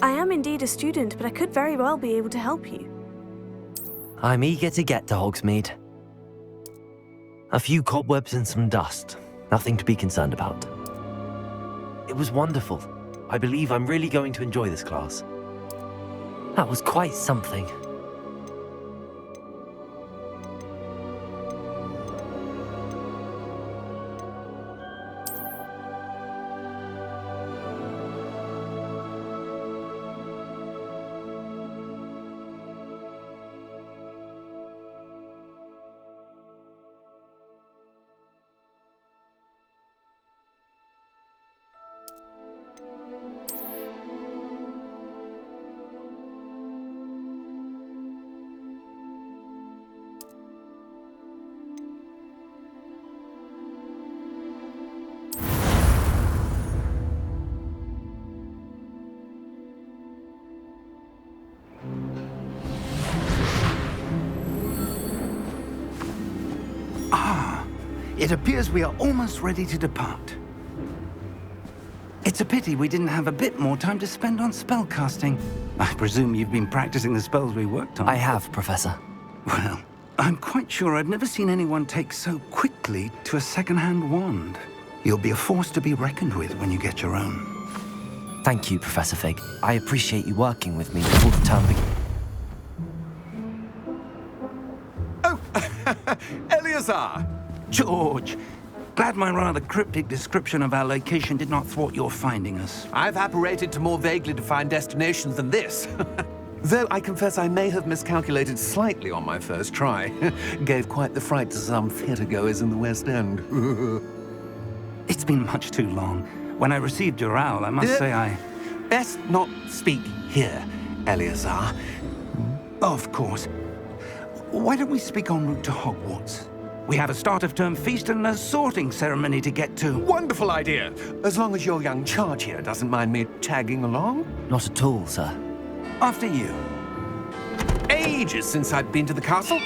I am indeed a student, but I could very well be able to help you. I'm eager to get to Hogsmeade. A few cobwebs and some dust. Nothing to be concerned about. It was wonderful. I believe I'm really going to enjoy this class. That was quite something. It appears we are almost ready to depart. It's a pity we didn't have a bit more time to spend on spellcasting. I presume you've been practicing the spells we worked on. I have, Professor. Well, I'm quite sure I've never seen anyone take so quickly to a second-hand wand. You'll be a force to be reckoned with when you get your own. Thank you, Professor Fig. I appreciate you working with me before the term begins. Oh, Eleazar! George, glad my rather cryptic description of our location did not thwart your finding us. I've apparated to more vaguely defined destinations than this. Though I confess I may have miscalculated slightly on my first try. Gave quite the fright to some theatre-goers in the West End. It's been much too long. When I received your owl, I must say I... Best not speak here, Eleazar. Of course. Why don't we speak en route to Hogwarts? We have a start-of-term feast and a sorting ceremony to get to. Wonderful idea! As long as your young charge here doesn't mind me tagging along. Not at all, sir. After you. Ages since I've been to the castle.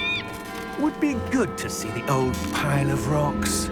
Would be good to see the old pile of rocks.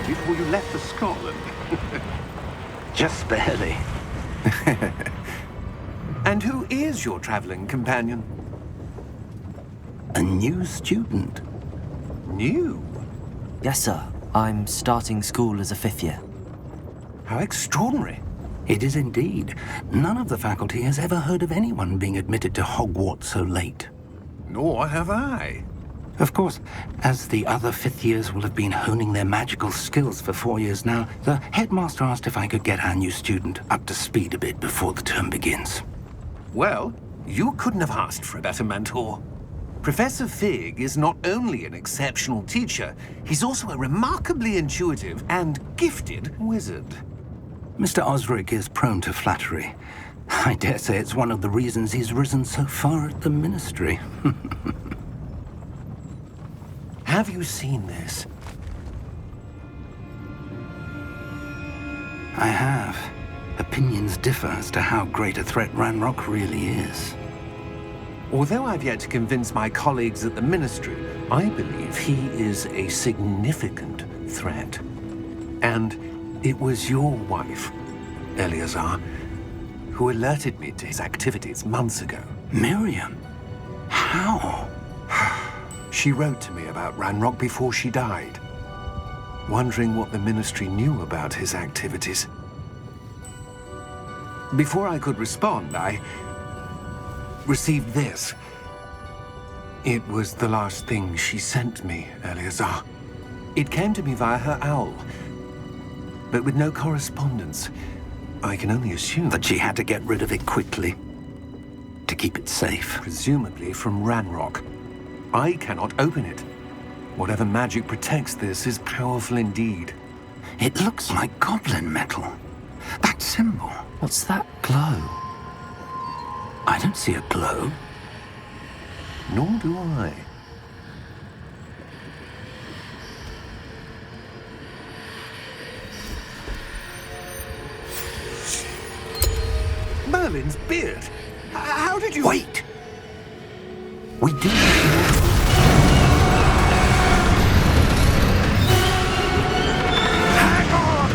Before you left for Scotland. Just barely. And who is your traveling companion? A new student. New? Yes, sir. I'm starting school as a 5th year. How extraordinary. It is indeed. None of the faculty has ever heard of anyone being admitted to Hogwarts so late. Nor have I. Of course, as the other 5th years will have been honing their magical skills for 4 years now, the headmaster asked if I could get our new student up to speed a bit before the term begins. Well, you couldn't have asked for a better mentor. Professor Fig is not only an exceptional teacher, he's also a remarkably intuitive and gifted wizard. Mr. Osric is prone to flattery. I dare say it's one of the reasons he's risen so far at the ministry. Have you seen this? I have. Opinions differ as to how great a threat Ranrock really is. Although I've yet to convince my colleagues at the Ministry, I believe he is a significant threat. And it was your wife, Eleazar, who alerted me to his activities months ago. Miriam? How? She wrote to me about Ranrock before she died. wondering what the Ministry knew about his activities. Before I could respond, I received this. It was the last thing she sent me, Eleazar. It came to me via her owl, but with no correspondence. I can only assume That she had to get rid of it quickly to keep it safe. presumably from Ranrock. I cannot open it. Whatever magic protects this is powerful indeed. It looks like goblin metal. That symbol. What's that glow? I don't see a glow. Nor do I. Merlin's beard! How did you... Wait! We do... Hang on!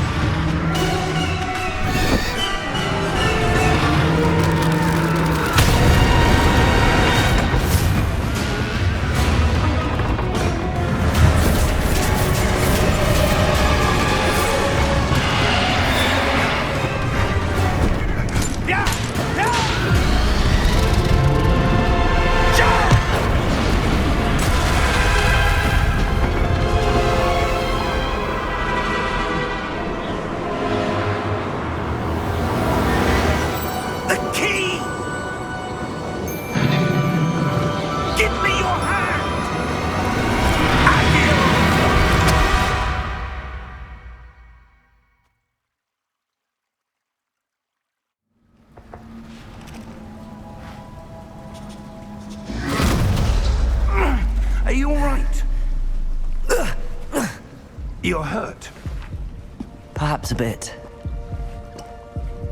Are you all right? You're hurt. Perhaps a bit.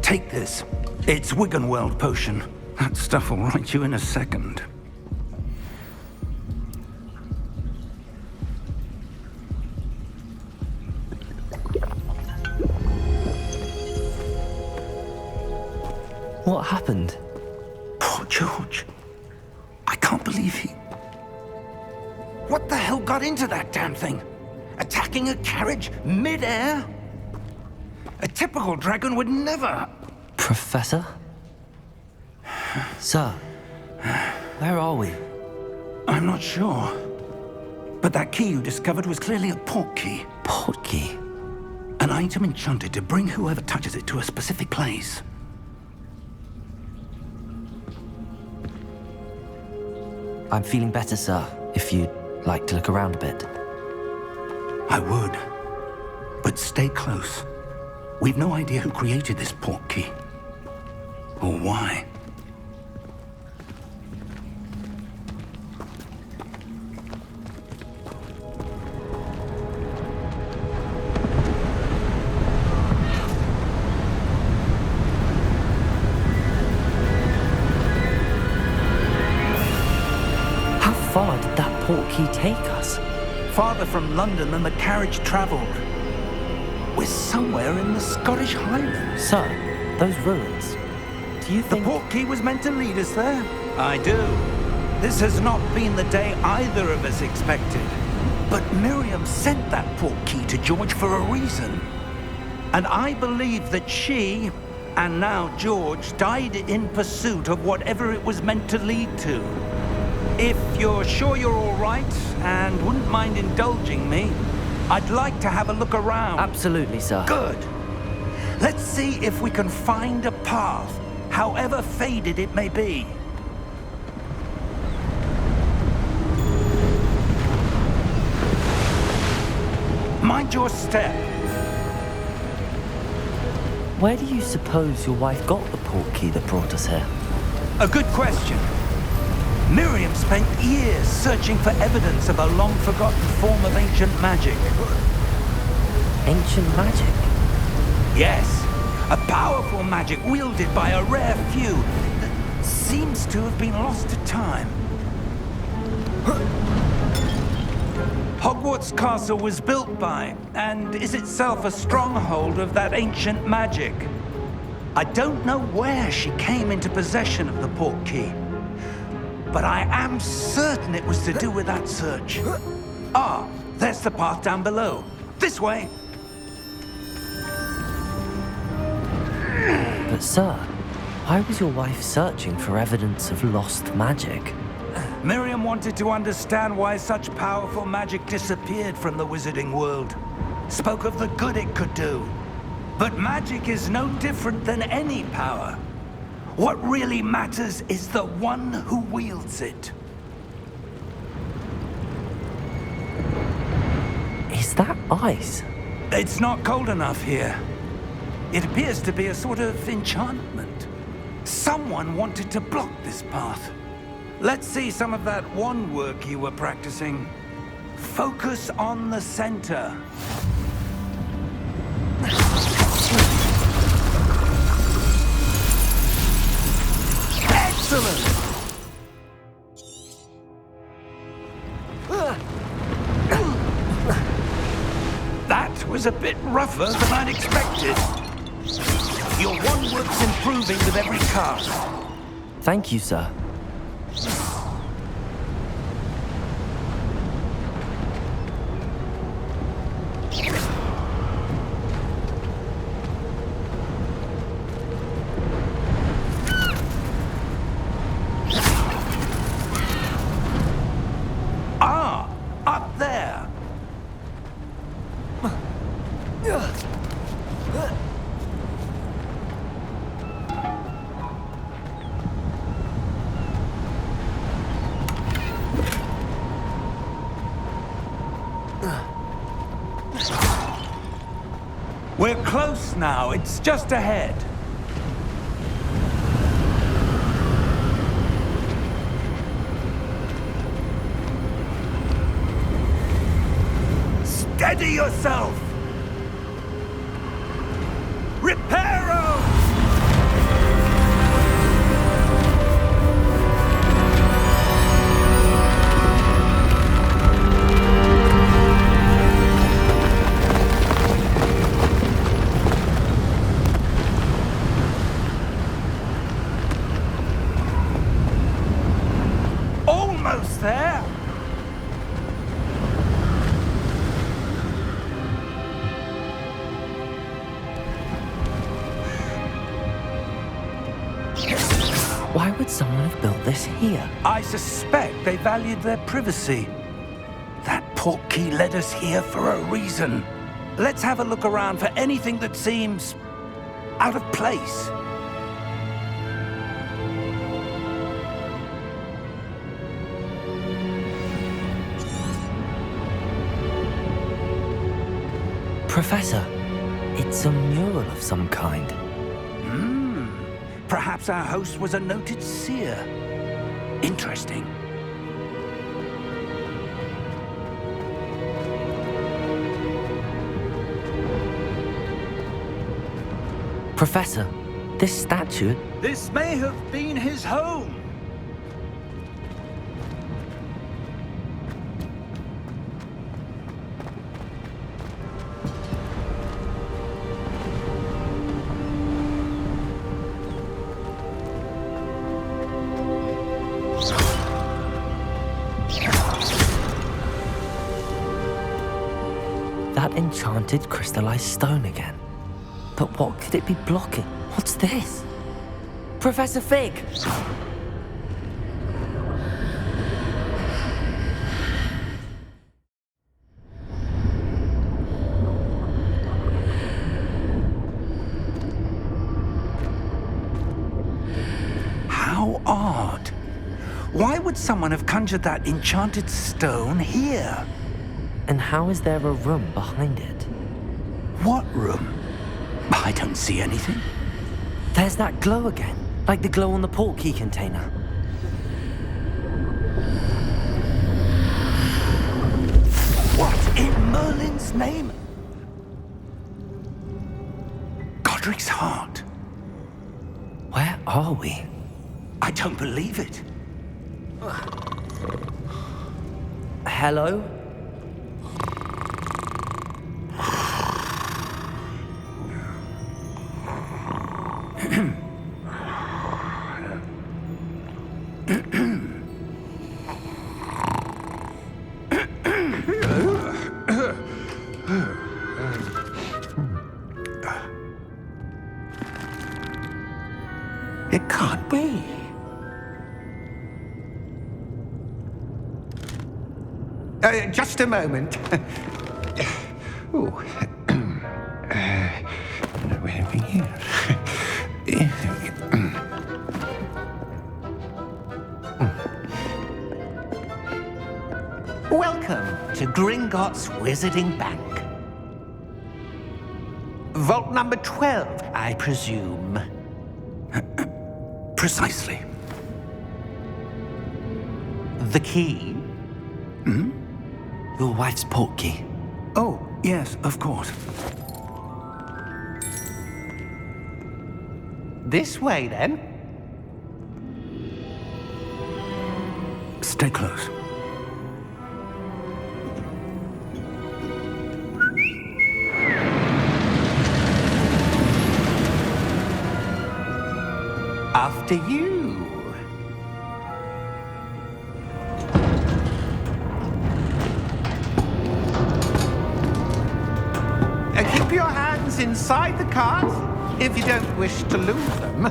Take this. It's Wiggenweld potion. That stuff will right you in a second. What happened? Poor George. I can't believe he... What the hell got into that damn thing? Attacking a carriage mid-air? A typical dragon would never... Professor? Sir, where are we? I'm not sure. But that key you discovered was clearly a port key. Port key? An item enchanted to bring whoever touches it to a specific place. I'm feeling better, sir, if you'd like to look around a bit. I would. But stay close. We've no idea who created this port key. Or why. How far did that port key take us? Farther from London than the carriage traveled. We're somewhere in the Scottish Highlands. Sir, those ruins. Do you The think... port key was meant to lead us there? I do. This has not been the day either of us expected. But Miriam sent that port key to George for a reason. And I believe that she, and now George, died in pursuit of whatever it was meant to lead to. If you're sure you're all right, and wouldn't mind indulging me, I'd like to have a look around. Absolutely, sir. Good. Let's see if we can find a path, however faded it may be. Mind your step. Where do you suppose your wife got the port key that brought us here? A good question. Miriam spent years searching for evidence of a long-forgotten form of ancient magic. Ancient magic? Yes, a powerful magic wielded by a rare few that seems to have been lost to time. Hogwarts Castle was built by, and is itself a stronghold of that ancient magic. I don't know where she came into possession of the port key, but I am certain it was to do with that search. Ah, there's the path down below. This way! But sir, why was your wife searching for evidence of lost magic? Miriam wanted to understand why such powerful magic disappeared from the wizarding world. Spoke of the good it could do. But magic is no different than any power. What really matters is the one who wields it. Is that ice? It's not cold enough here. It appears to be a sort of enchantment. Someone wanted to block this path. Let's see some of that wand work you were practicing. Focus on the center. Excellent! That was a bit rougher than I'd expected. Your wand work's improving with every cast. Thank you, sir. Ah, up there. We're close now. It's just ahead. Steady yourself! Reparo! Almost there! Why would someone have built this here? I suspect they valued their privacy. That portkey led us here for a reason. Let's have a look around for anything that seems out of place. Professor, it's a mural of some kind. Perhaps our host was a noted seer. Interesting. Professor, this statue... This may have been his home. That enchanted crystallized stone again. But what could it be blocking? What's this? Professor Fig! How odd. Why would someone have conjured that enchanted stone here? And how is there a room behind it? What room? I don't see anything. There's that glow again, like the glow on the portkey container. What in Merlin's name? Godric's heart. Where are we? I don't believe it. Hello? Just a moment. Ooh. Where are we here? Welcome to Gringotts Wizarding Bank. Vault number 12, I presume. Precisely. The key? Your wife's portkey. Oh, yes, of course. This way, then. Stay close. After you. Keep your hands inside the cart if you don't wish to lose them.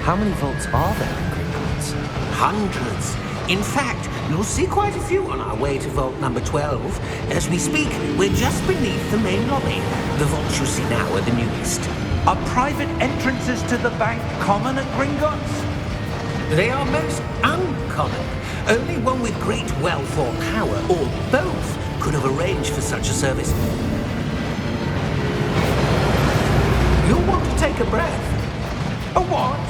How many vaults are there in Gringotts? Hundreds. In fact, you'll see quite a few on our way to vault number 12. As we speak, we're just beneath the main lobby. The vaults you see now are the newest. Are private entrances to the bank common at Gringotts? They are most uncommon. Only one with great wealth or power, or both, could have arranged for such a service. You'll want to take a breath. A what?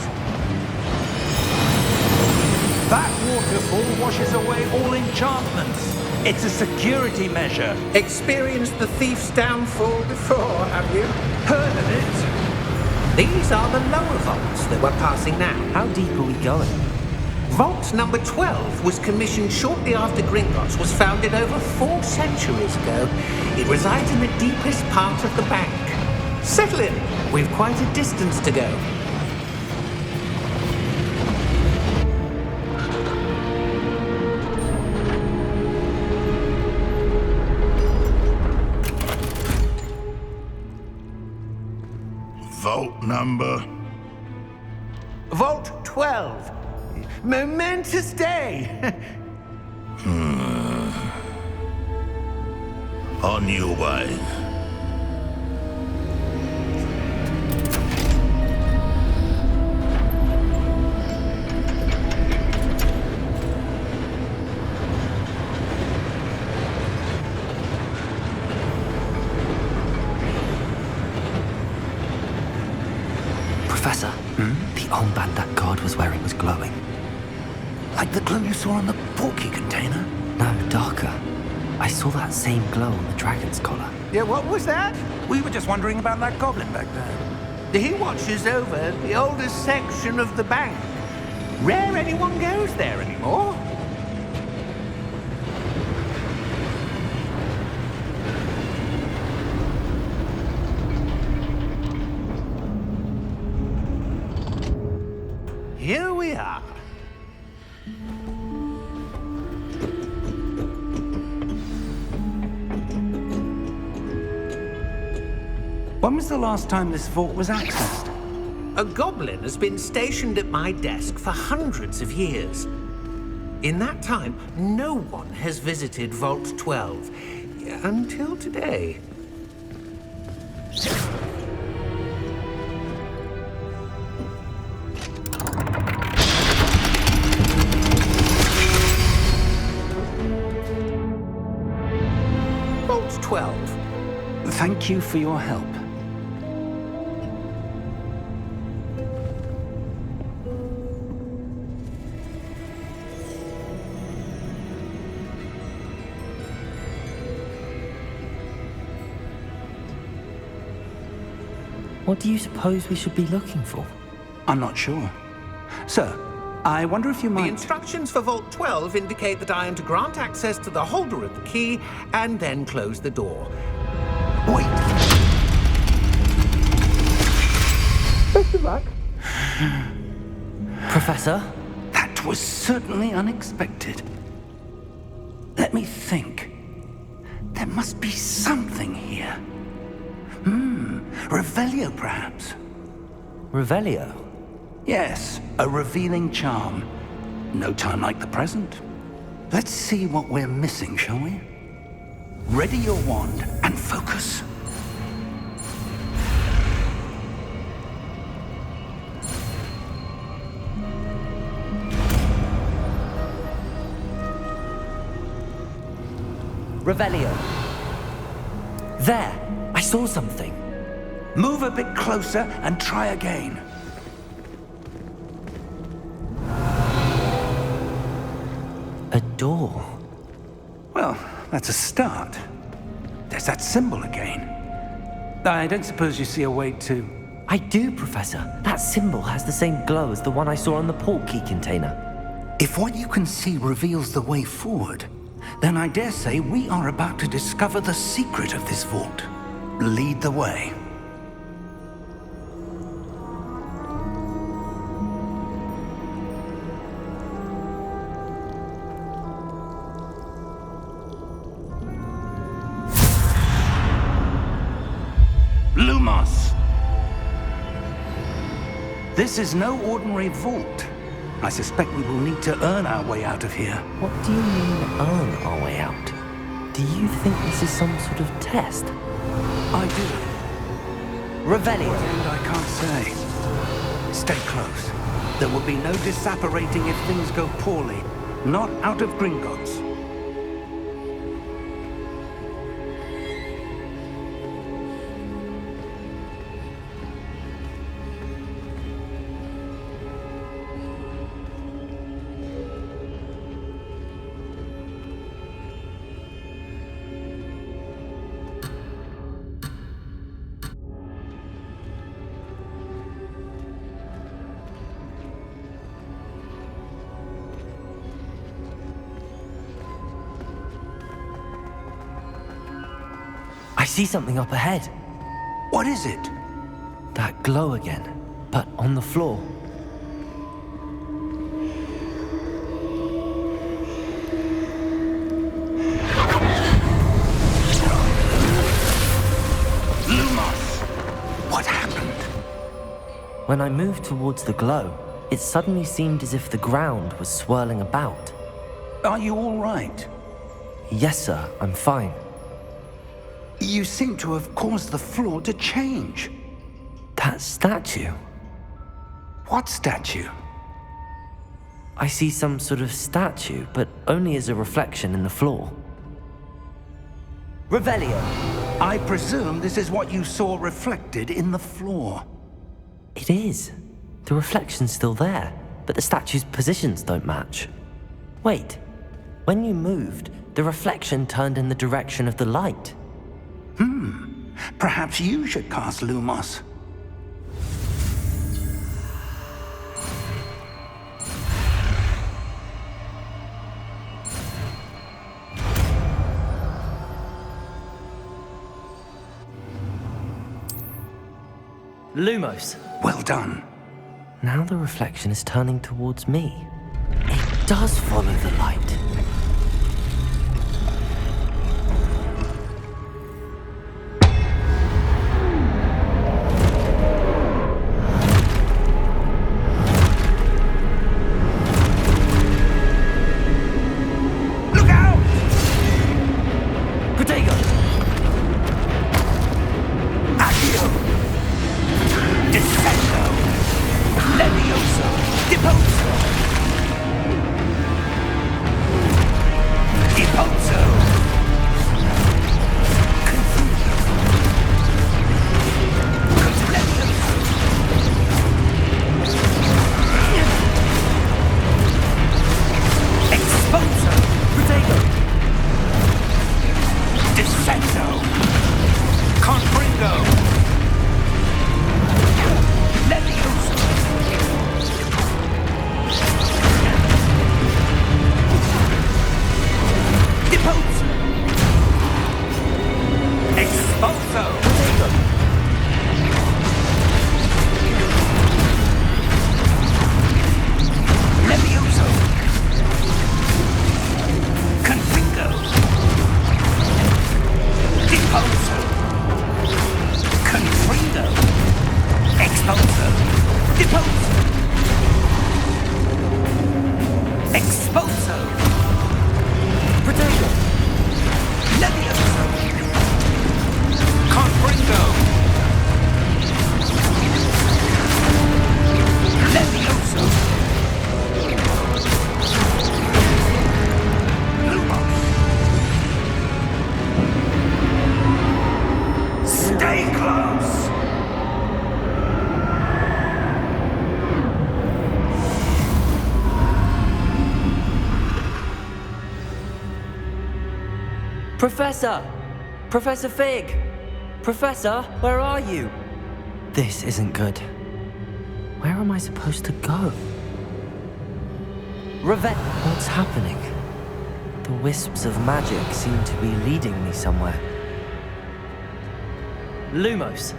That waterfall washes away all enchantments. It's a security measure. Experienced the thief's downfall before, have you? Heard of it? These are the lower vaults that we're passing now. How deep are we going? Vault number 12 was commissioned shortly after Gringotts was founded over 4 centuries ago. It resides in the deepest part of the bank. Settle in. We've quite a distance to go. Vault number? Vault 12. Momentous day. On your way. Professor, the armband that guard was wearing was glowing. Like the glow you saw on the portkey container? No, darker. I saw that same glow on the dragon's collar. Yeah, what was that? We were just wondering about that goblin back there. He watches over the oldest section of the bank. Rare anyone goes there anymore. Here we are. When was the last time this vault was accessed? A goblin has been stationed at my desk for hundreds of years. In that time, no one has visited Vault 12 until today. Vault 12. Thank you for your help. What do you suppose we should be looking for? I'm not sure. Sir, I wonder if you The might... instructions for Vault 12 indicate that I am to grant access to the holder of the key and then close the door. Wait. Best of luck. Professor? That was certainly unexpected. Let me think. There must be something here. Revelio, perhaps? Revelio? Yes, a revealing charm. No time like the present. Let's see what we're missing, shall we? Ready your wand and focus. Revelio. There! I saw something. Move a bit closer and try again. A door. Well, that's a start. There's that symbol again. I don't suppose you see a way to... I do, Professor. That symbol has the same glow as the one I saw on the port key container. If what you can see reveals the way forward, then I dare say we are about to discover the secret of this vault. Lead the way. Lumos! This is no ordinary vault. I suspect we will need to earn our way out of here. What do you mean, earn our way out? Do you think this is some sort of test? I do. Revelio. And I can't say. Stay close. There will be no disapparating if things go poorly. Not out of Gringotts. I see something up ahead. What is it? That glow again, but on the floor. Lumos! What happened? When I moved towards the glow, it suddenly seemed as if the ground was swirling about. Are you all right? Yes, sir, I'm fine. You seem to have caused the floor to change. That statue. What statue? I see some sort of statue, but only as a reflection in the floor. Revelio. I presume this is what you saw reflected in the floor. It is. The reflection's still there, but the statue's positions don't match. Wait. When you moved, the reflection turned in the direction of the light. Perhaps you should cast Lumos. Lumos. Well done. Now the reflection is turning towards me. It does follow the light. Professor! Professor Fig! Professor, where are you? This isn't good. Where am I supposed to go? What's happening? The wisps of magic seem to be leading me somewhere. Lumos!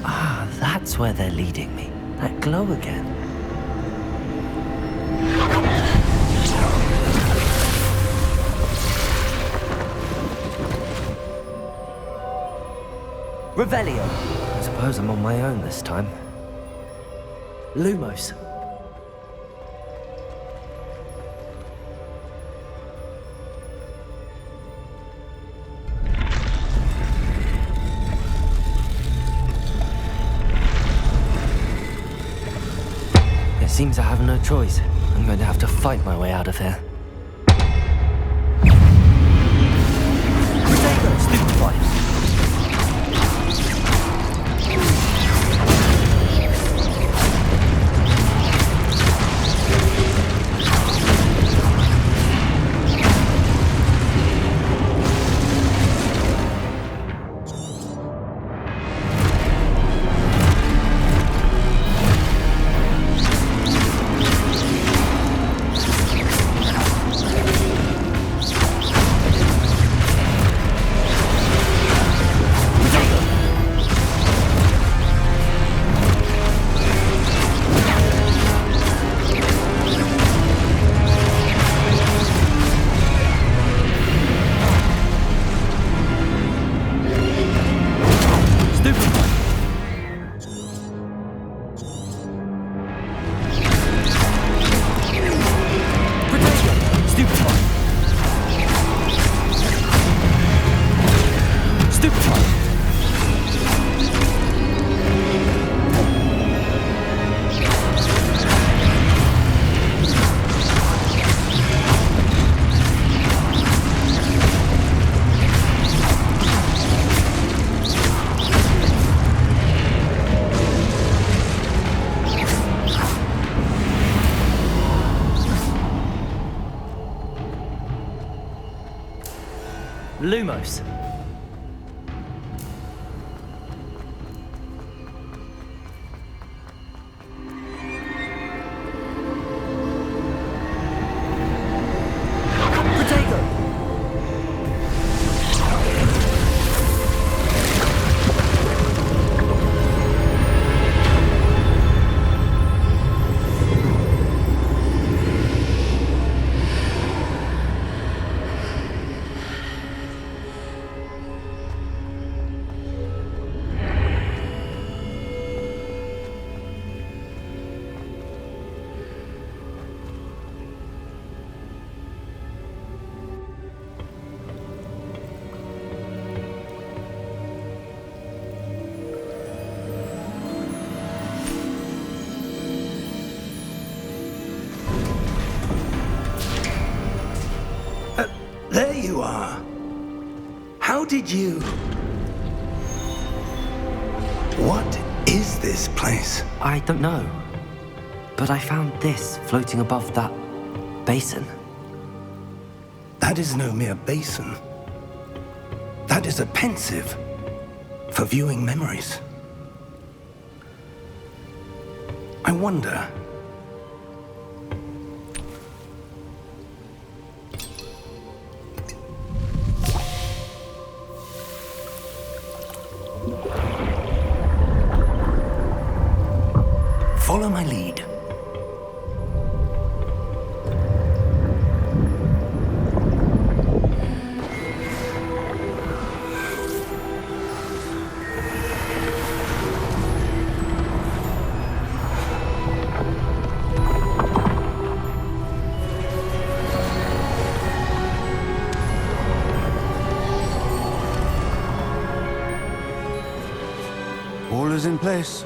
Ah, that's where they're leading me. That glow again. Revelio! I suppose I'm on my own this time. Lumos! It seems I have no choice. I'm going to have to fight my way out of here. Protego! Stupefy! Lumos! There you are. How did you... What is this place? I don't know. But I found this floating above that basin. That is no mere basin. That is a pensive for viewing memories. I wonder... Follow my lead. All is in place.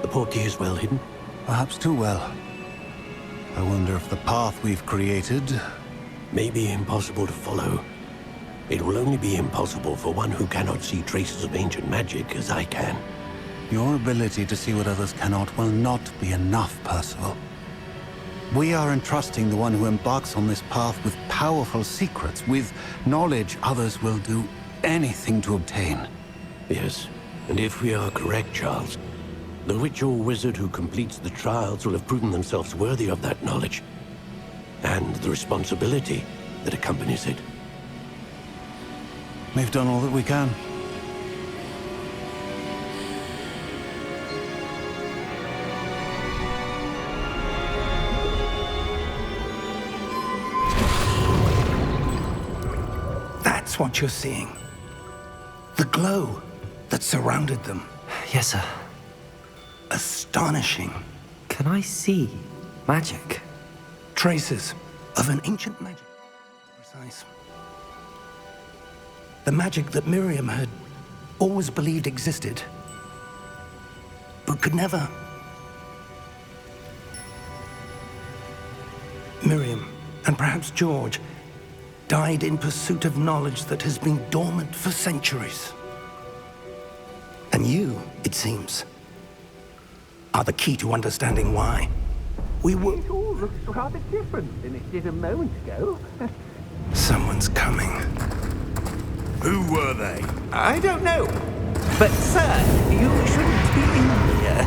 The portkey is well hidden. Perhaps too well. I wonder if the path we've created... May be impossible to follow. It will only be impossible for one who cannot see traces of ancient magic as I can. Your ability to see what others cannot will not be enough, Percival. We are entrusting the one who embarks on this path with powerful secrets, with knowledge others will do anything to obtain. Yes, and if we are correct, Charles, the witch or wizard who completes the trials will have proven themselves worthy of that knowledge, and the responsibility that accompanies it. We've done all that we can. That's what you're seeing. The glow that surrounded them. Yes, sir. Astonishing. Can I see magic? Traces of an ancient magic. Precise. The magic that Miriam had always believed existed, but could never. Miriam, and perhaps George, died in pursuit of knowledge that has been dormant for centuries. And you, it seems, are the key to understanding why. We were... It all looks rather different than it did a moment ago. Someone's coming. Who were they? I don't know. But, sir, you shouldn't be in here.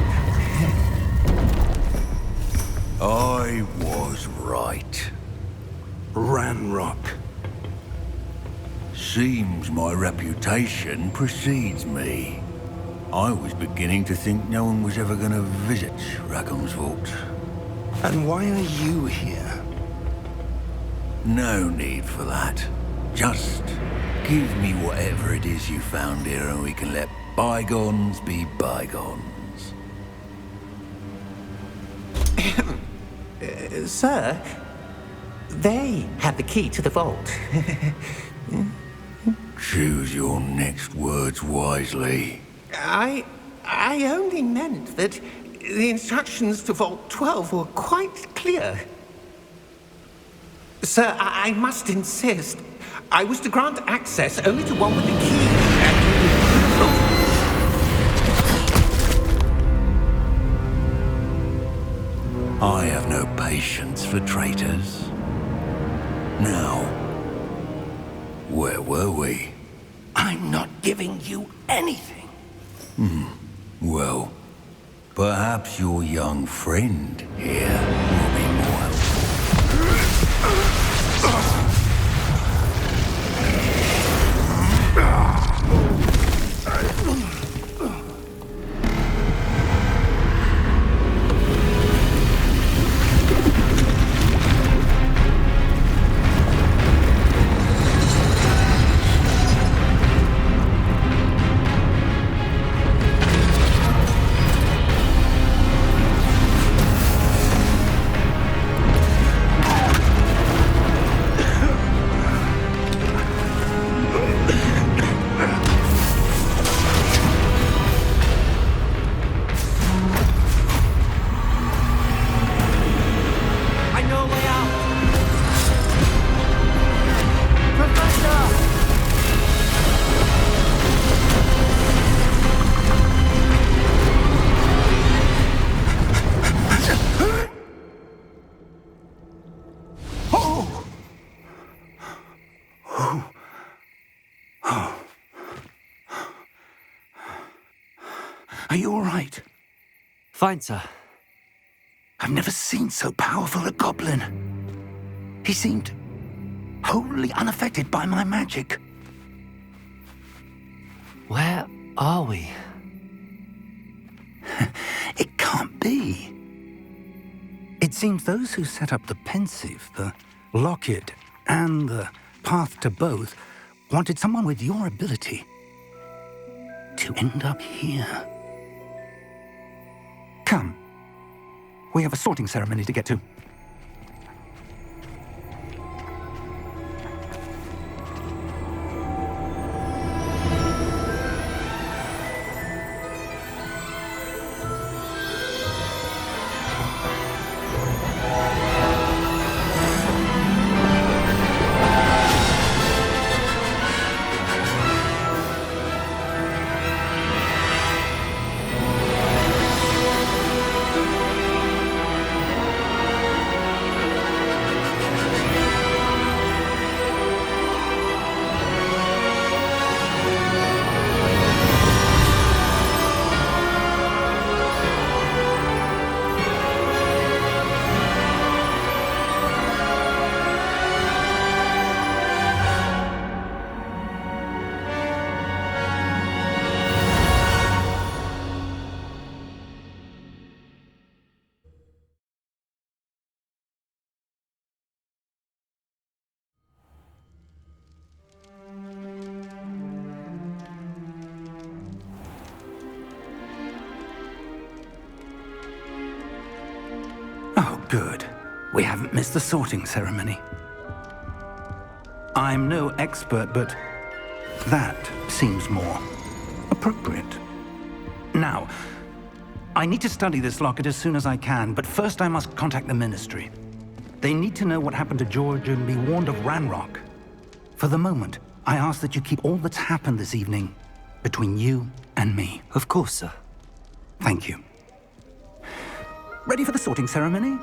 I was right. Ranrock. Seems my reputation precedes me. I was beginning to think no one was ever going to visit Rackham's vault. And why are you here? No need for that. Just give me whatever it is you found here and we can let bygones be bygones. Sir, they have the key to the vault. Choose your next words wisely. I only meant that the instructions to Vault 12 were quite clear. Sir, I must insist. I was to grant access only to one with the key. I have no patience for traitors. Now, where were we? I'm not giving you anything. Well, perhaps your young friend here will be more helpful. I know a way out. Professor! Are you all right? Fine, sir. I've never seen so powerful a goblin. He seemed wholly unaffected by my magic. Where are we? It can't be. It seems those who set up the pensive, the locket, and the path to both wanted someone with your ability to end up here. Come. We have a sorting ceremony to get to. Oh, good. We haven't missed the sorting ceremony. I'm no expert, but that seems more appropriate. Now, I need to study this locket as soon as I can, but first I must contact the Ministry. They need to know what happened to George and be warned of Ranrock. For the moment, I ask that you keep all that's happened this evening between you and me. Of course, sir. Thank you. Ready for the sorting ceremony?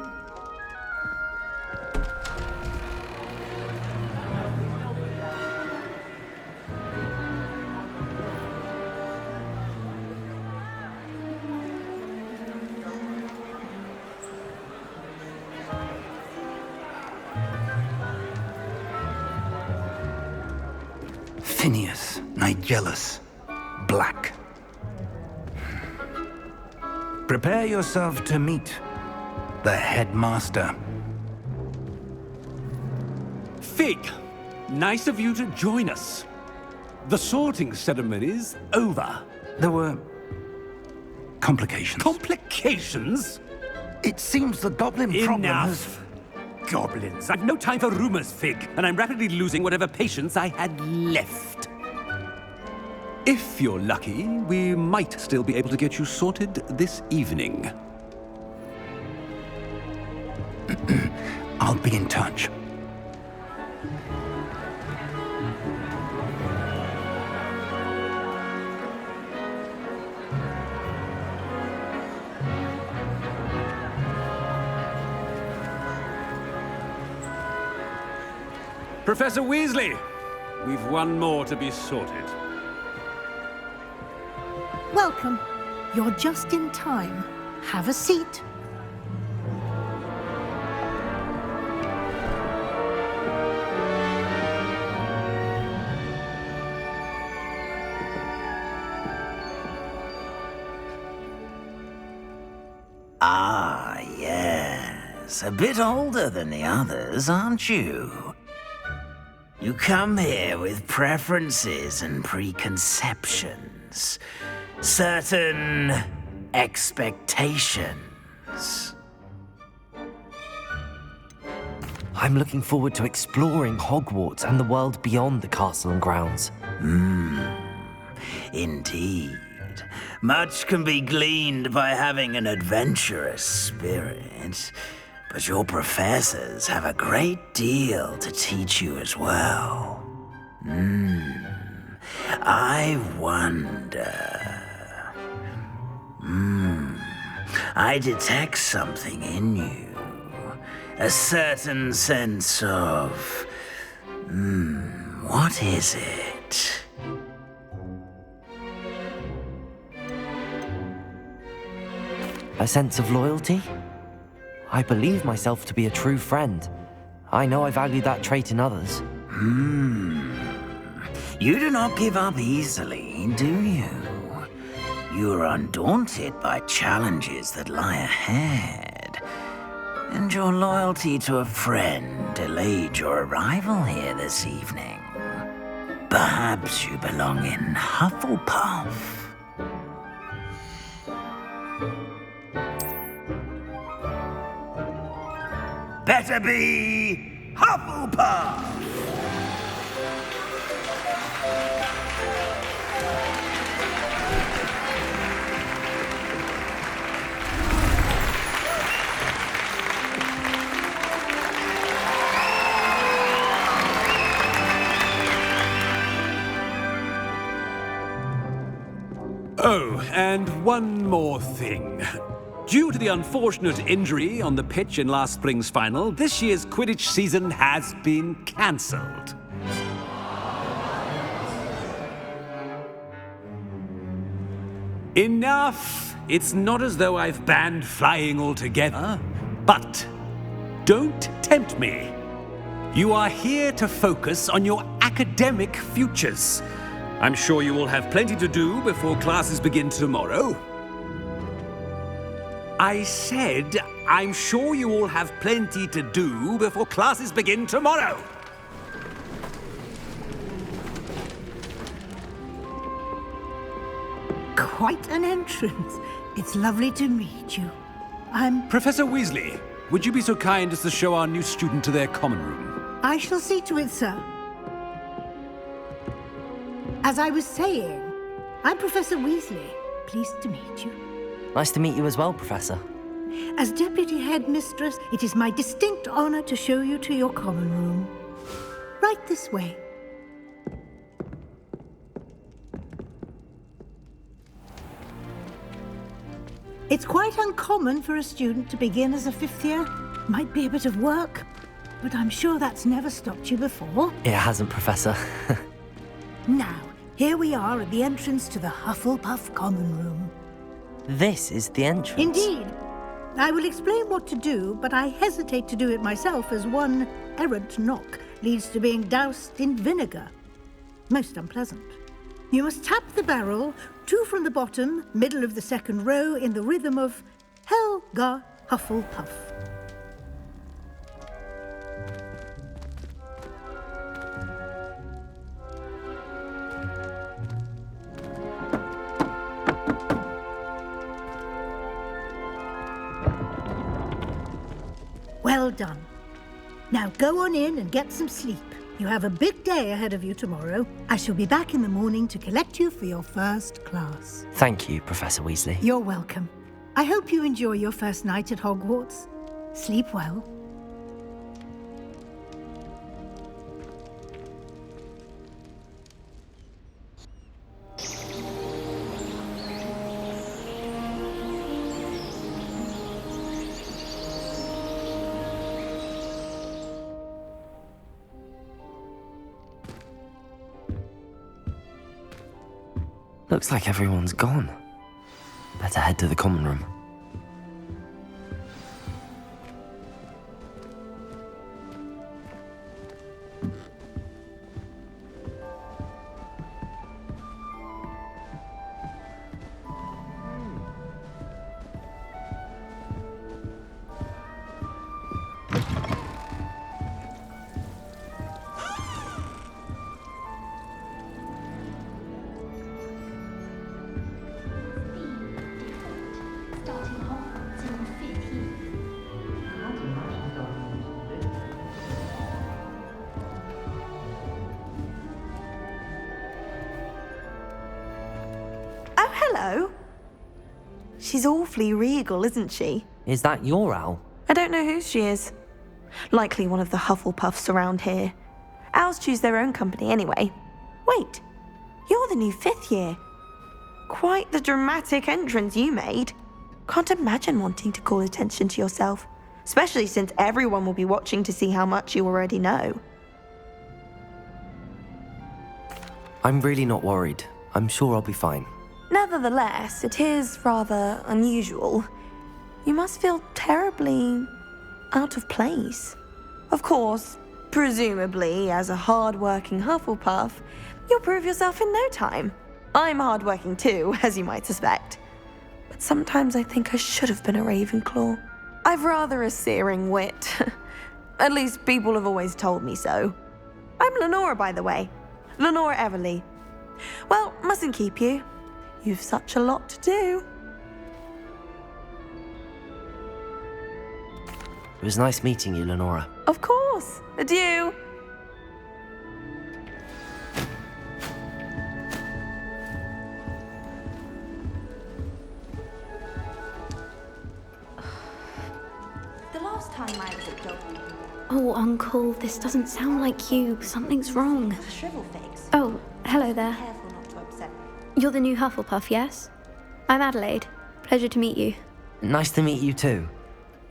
Phineas, Nigellus, Black. Prepare yourself to meet the headmaster. Fig, nice of you to join us. The sorting ceremony's over. There were complications. Complications? It seems the goblin problem has... Enough! Goblins. I've no time for rumors, Fig, and I'm rapidly losing whatever patience I had left. If you're lucky, we might still be able to get you sorted this evening. I'll be in touch. Professor Weasley, we've one more to be sorted. Welcome. You're just in time. Have a seat. Ah, yes. A bit older than the others, aren't you? You come here with preferences and preconceptions. Certain expectations. I'm looking forward to exploring Hogwarts and the world beyond the castle and grounds. Indeed. Much can be gleaned by having an adventurous spirit, but your professors have a great deal to teach you as well. I wonder... I detect something in you. A certain sense of... what is it? A sense of loyalty? I believe myself to be a true friend. I know I value that trait in others. You do not give up easily, do you? You are undaunted by challenges that lie ahead. And your loyalty to a friend delayed your arrival here this evening. Perhaps you belong in Hufflepuff. Better be Hufflepuff! Oh, and one more thing. Due to the unfortunate injury on the pitch in last spring's final, this year's Quidditch season has been cancelled. Enough! It's not as though I've banned flying altogether, but don't tempt me. You are here to focus on your academic futures. I'm sure you will have plenty to do before classes begin tomorrow. I said, I'm sure you all have plenty to do before classes begin tomorrow. Quite an entrance. It's lovely to meet you. I'm... Professor Weasley, would you be so kind as to show our new student to their common room? I shall see to it, sir. As I was saying, I'm Professor Weasley. Pleased to meet you. Nice to meet you as well, Professor. As Deputy Headmistress, it is my distinct honor to show you to your common room. Right this way. It's quite uncommon for a student to begin as a fifth year. Might be a bit of work, but I'm sure that's never stopped you before. It hasn't, Professor. Now, here we are at the entrance to the Hufflepuff common room. This is the entrance? Indeed. I will explain what to do, but I hesitate to do it myself as one errant knock leads to being doused in vinegar. Most unpleasant. You must tap the barrel, 2 from the bottom, middle of the second row, in the rhythm of Helga Hufflepuff. Well done. Now go on in and get some sleep. You have a big day ahead of you tomorrow. I shall be back in the morning to collect you for your first class. Thank you, Professor Weasley. You're welcome. I hope you enjoy your first night at Hogwarts. Sleep well. Looks like everyone's gone. Better head to the common room. Hello. She's awfully regal, isn't she? Is that your owl? I don't know whose she is. Likely one of the Hufflepuffs around here. Owls choose their own company anyway. Wait, you're the new 5th year. Quite the dramatic entrance you made. Can't imagine wanting to call attention to yourself, especially since everyone will be watching to see how much you already know. I'm really not worried. I'm sure I'll be fine. Nevertheless, it is rather unusual. You must feel terribly out of place. Of course, presumably, as a hard-working Hufflepuff, you'll prove yourself in no time. I'm hard-working too, as you might suspect. But sometimes I think I should have been a Ravenclaw. I've rather a searing wit. At least people have always told me so. I'm Lenora, by the way. Lenora Everly. Well, mustn't keep you. You've such a lot to do. It was nice meeting you, Lenora. Of course. Adieu. The last time I was at dog. Oh, Uncle, this doesn't sound like you. Something's wrong. Shrivel figs. Oh, hello there. Careful not to upset me. You're the new Hufflepuff, yes? I'm Adelaide. Pleasure to meet you. Nice to meet you too.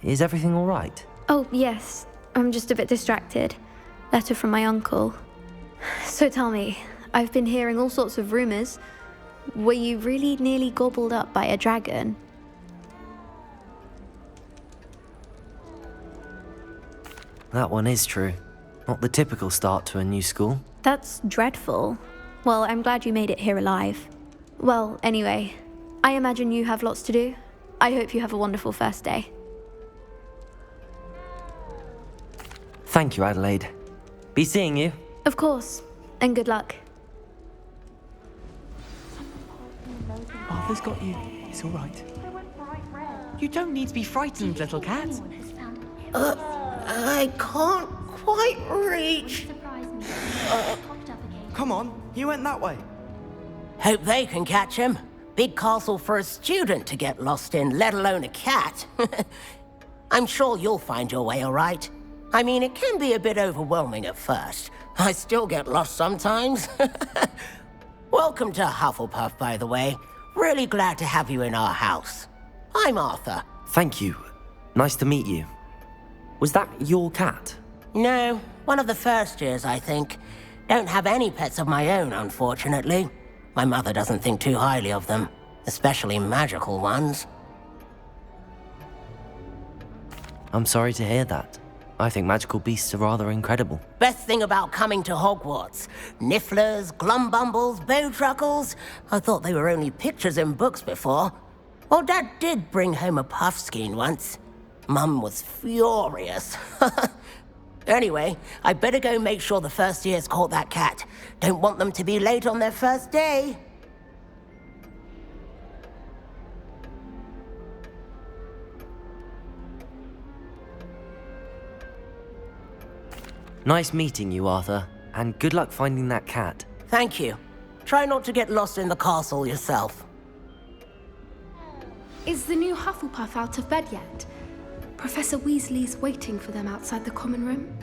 Is everything all right? Oh, yes. I'm just a bit distracted. Letter from my uncle. So tell me, I've been hearing all sorts of rumors. Were you really nearly gobbled up by a dragon? That one is true. Not the typical start to a new school. That's dreadful. Well, I'm glad you made it here alive. Well, anyway, I imagine you have lots to do. I hope you have a wonderful first day. Thank you, Adelaide. Be seeing you. Of course, and good luck. Arthur's got you. It's all right. You don't need to be frightened, little cat. I can't quite reach. Come on, you went that way. Hope they can catch him. Big castle for a student to get lost in, let alone a cat. I'm sure you'll find your way all right. I mean, it can be a bit overwhelming at first. I still get lost sometimes. Welcome to Hufflepuff, by the way. Really glad to have you in our house. I'm Arthur. Thank you. Nice to meet you. Was that your cat? No, one of the first years, I think. Don't have any pets of my own, unfortunately. My mother doesn't think too highly of them, especially magical ones. I'm sorry to hear that. I think magical beasts are rather incredible. Best thing about coming to Hogwarts. Nifflers, glumbumbles, bowtruckles. I thought they were only pictures in books before. Well, Dad did bring home a puffskein once. Mum was furious. Anyway, I better go make sure the first years caught that cat. Don't want them to be late on their first day. Nice meeting you, Arthur, and good luck finding that cat. Thank you. Try not to get lost in the castle yourself. Is the new Hufflepuff out of bed yet? Professor Weasley's waiting for them outside the common room.